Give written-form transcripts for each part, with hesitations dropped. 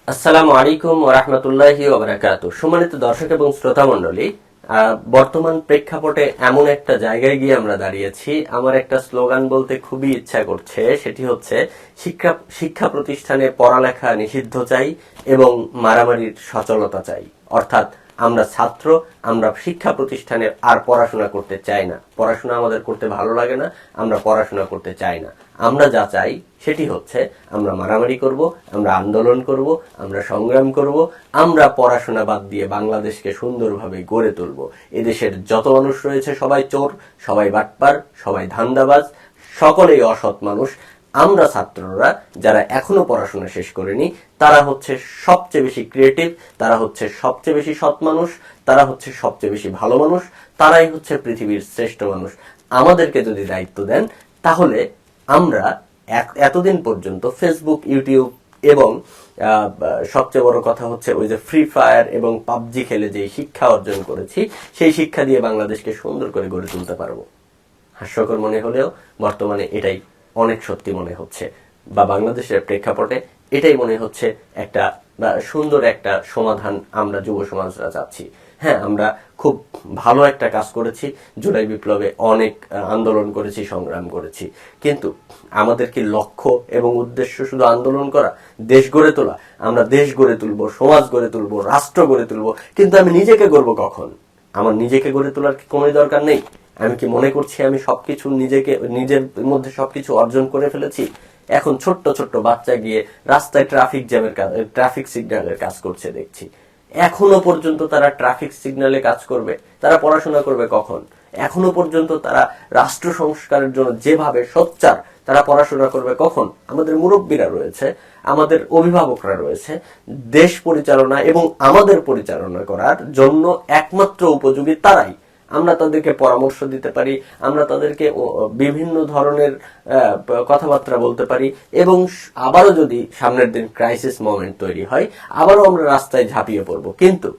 আসসালামু আলাইকুম ওয়া রাহমাতুল্লাহি ওয়া বারাকাতুহু। সম্মানিত দর্শক এবং শ্রোতা মণ্ডলী, বর্তমান প্রেক্ষাপটে এমন একটা জায়গায় গিয়ে আমরা দাঁড়িয়েছি, আমার একটা স্লোগান বলতে খুবই ইচ্ছা করছে। সেটি হচ্ছে শিক্ষা প্রতিষ্ঠানে পড়ালেখা নিষিদ্ধ চাই এবং মারামারির সচলতা চাই। অর্থাৎ আমরা ছাত্র, আমরা শিক্ষা প্রতিষ্ঠানে আর পড়াশোনা করতে চাই না। পড়াশোনা আমাদের করতে ভালো লাগে না, আমরা পড়াশোনা করতে চাই না। আমরা যা চাই সেটি হচ্ছে আমরা মারামারি করব, আমরা আন্দোলন করব, আমরা সংগ্রাম করব, আমরা পড়াশোনা বাদ দিয়ে বাংলাদেশকে সুন্দরভাবে গড়ে তুলব। এদেশের যত মানুষ রয়েছে সবাই চোর, সবাই বাটপার, সবাই ধান্দাবাজ, সকলেই অসৎ মানুষ। আমরা ছাত্ররা যারা এখনো পড়াশোনা শেষ করেনি তারা হচ্ছে সবচেয়ে বেশি ক্রিয়েটিভ, তারা হচ্ছে সবচেয়ে বেশি সৎ মানুষ, তারা হচ্ছে সবচেয়ে বেশি ভালো মানুষ, তারাই হচ্ছে পৃথিবীর শ্রেষ্ঠ মানুষ। আমাদেরকে যদি দায়িত্ব দেন তাহলে আমরা এতদিন পর্যন্ত ফেসবুক, ইউটিউব এবং সবচেয়ে বড় কথা হচ্ছে ওই যে ফ্রি ফায়ার এবং পাবজি খেলে যে শিক্ষা অর্জন করেছি, সেই শিক্ষা দিয়ে বাংলাদেশকে সুন্দর করে গড়ে তুলতে পারবো। হাস্যকর মনে হলেও বর্তমানে এটাই অনেক সত্যি মনে হচ্ছে, বা বাংলাদেশের প্রেক্ষাপটে এটাই মনে হচ্ছে একটা সুন্দর একটা সমাধান আমরা যুব সমাজরা চাচ্ছি। হ্যাঁ, আমরা খুব ভালো একটা কাজ করেছি, জুলাই বিপ্লবে অনেক আন্দোলন করেছি, সংগ্রাম করেছি, কিন্তু আমাদের কি লক্ষ্য এবং উদ্দেশ্য শুধু আন্দোলন করা, দেশ গড়ে তোলা? আমরা দেশ গড়ে তুলবো, সমাজ গড়ে তুলবো, রাষ্ট্র গড়ে তুলবো, কিন্তু আমি নিজেকে গড়বো কখন? আমার নিজেকে গড়ে তোলার কি কোনো দরকার নেই? আমি কি মনে করছি আমি সবকিছু নিজের মধ্যে সবকিছু অর্জন করে ফেলেছি? এখন ছোট্ট ছোট্ট বাচ্চা গিয়ে রাস্তায় ট্রাফিক সিগন্যালের কাজ করছে দেখছি। এখনো পর্যন্ত তারা ট্রাফিক সিগন্যালে কাজ করবে? তারা পড়াশোনা করবে কখন? এখনো পর্যন্ত তারা রাষ্ট্র সংস্কারের জন্য যেভাবে সোচ্চার, তারা পড়াশোনা করবে কখন? আমাদের মুরব্বীরা রয়েছে, আমাদের অভিভাবকরা রয়েছে, দেশ পরিচালনা এবং আমাদের পরিচালনা করার জন্য একমাত্র উপযোগী তারাই। আমরা তাদেরকে পরামর্শ দিতে পারি, আমরা তাদেরকে বিভিন্ন ধরনের কথাবার্তা বলতে পারি, এবং আবারও যদি সামনের দিন ক্রাইসিস মোমেন্ট তৈরি হয়, আবারও আমরা রাস্তায় ঝাঁপিয়ে পড়ব। কিন্তু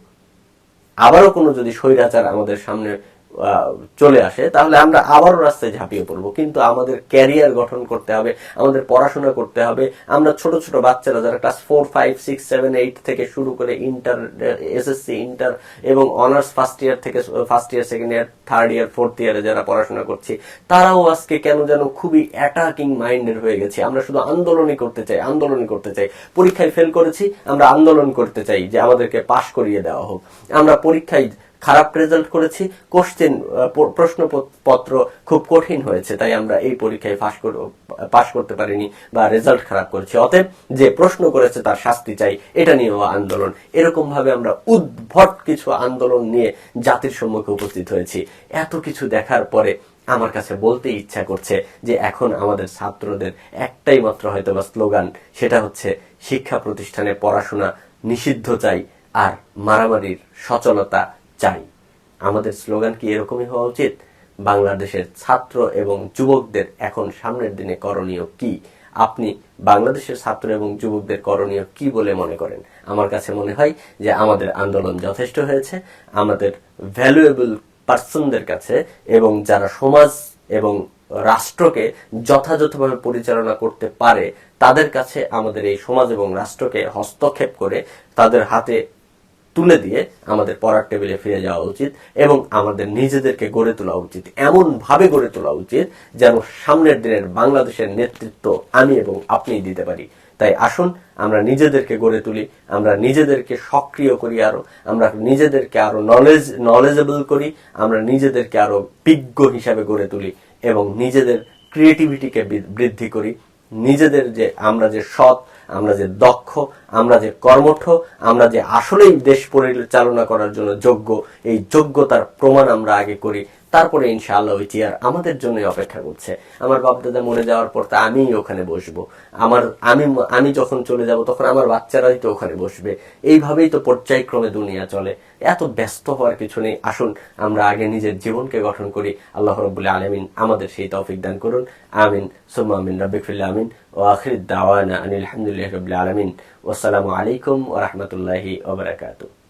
আবারও কোনো যদি স্বৈরাচার আমাদের সামনে চলে আসে, তাহলে আমরা আবারও রাস্তায় ঝাঁপিয়ে পড়বো। কিন্তু আমাদের ক্যারিয়ার গঠন করতে হবে, আমাদের পড়াশোনা করতে হবে। আমরা ছোট ছোট বাচ্চারা যারা ক্লাস 4, 5, 6, 7, 8 থেকে শুরু করে ইন্টার, এসএসসি, ইন্টার এবং অনার্স ফার্স্ট ইয়ার থেকে first year, second year, third year, fourth ইয়ারে যারা পড়াশোনা করছি, তারাও আজকে কেন যেন খুবই অ্যাটাকিং মাইন্ডের হয়ে গেছে। আমরা শুধু আন্দোলনই করতে চাই, আন্দোলনই করতে চাই। পরীক্ষায় ফেল করেছি, আমরা আন্দোলন করতে চাই যে আমাদেরকে পাশ করিয়ে দেওয়া হোক। আমরা পরীক্ষায় খারাপ রেজাল্ট করেছি, প্রশ্নপত্র খুব কঠিন হয়েছে, তাই আমরা এই পরীক্ষায় পাশ করতে পারিনি বা রেজাল্ট খারাপ করেছি, অতএব যে প্রশ্ন করেছে তার শাস্তি চাই, এটা নিয়েও আন্দোলন। এরকম ভাবে আমরা উদ্ভট কিছু আন্দোলন নিয়ে জাতির সম্মুখে উপস্থিত হয়েছি। এত কিছু দেখার পরে আমার কাছে বলতে ইচ্ছা করছে যে এখন আমাদের ছাত্রদের একটাই মাত্র হয়তো বা স্লোগান, সেটা হচ্ছে শিক্ষা প্রতিষ্ঠানে পড়াশোনা নিষিদ্ধ চাই আর মারামারির সচলতা চাই। আমাদের স্লোগান কি এরকমই হওয়া উচিত? বাংলাদেশের ছাত্র এবং যুবকদের এখন সামনের দিনে করণীয় কি? আপনি বাংলাদেশের ছাত্র এবং যুবকদের করণীয় কি বলে মনে করেন? আমার কাছে মনে হয় যে আমাদের আন্দোলন যথেষ্ট হয়েছে। আমাদের ভ্যালুয়েবল পার্সনদের কাছে এবং যারা সমাজ এবং রাষ্ট্রকে যথাযথভাবে পরিচালনা করতে পারে, তাদের কাছে আমাদের এই সমাজ এবং রাষ্ট্রকে হস্তক্ষেপ করে তাদের হাতে তুলে দিয়ে আমাদের পড়ার টেবিলে ফিরে যাওয়া উচিত এবং আমাদের নিজেদেরকে গড়ে তোলা উচিত, এমন ভাবে গড়ে তোলা উচিত যেন সামনের দিনের বাংলাদেশের নেতৃত্ব আমি এবং আপনি দিতে পারি। তাই আসুন আমরা নিজেদেরকে গড়ে তুলি, আমরা নিজেদেরকে সক্রিয় করি, আমরা নিজেদেরকে আরো নলেজেবল করি, আমরা নিজেদেরকে আরো বিজ্ঞ হিসাবে গড়ে তুলি এবং নিজেদের ক্রিয়েটিভিটিকে বৃদ্ধি করি। নিজেদের যে আমরা যে সৎ, আমরা যে দক্ষ, আমরা যে কর্মঠ, আমরা যে আসলেই দেশ পরিচালনা করার জন্য যোগ্য, এই যোগ্যতার প্রমাণ আমরা আগে করি। তারপরে ইনশাআল্লাহ ওই চেয়ার আমাদের জন্য অপেক্ষা করছে। আমার বাপদাদা মরে যাওয়ার পর তা আমিই ওখানে বসবো। আমি যখন চলে যাব তখন আমার বাচ্চারাই তো ওখানে বসবে। এইভাবেই তো পর্যায়ক্রমে দুনিয়া চলে। এত ব্যস্ত হওয়ার কিছু নেই। আসুন আমরা আগে নিজের জীবনকে গঠন করি। আল্লাহ রাব্বুল আলামিন আমাদের সেই তৌফিক দান করুন। আমিন সুম্মা আমিন। রাব্বিক ফিল আমিন ওয়া আখিরুদ দাওয়ানা আনিল হামদুলিল্লাহি রাব্বিল আলামিন। ওয়াসসালামু আলাইকুম ওয়া রাহমাতুল্লাহি ওয়া বারাকাতুহু।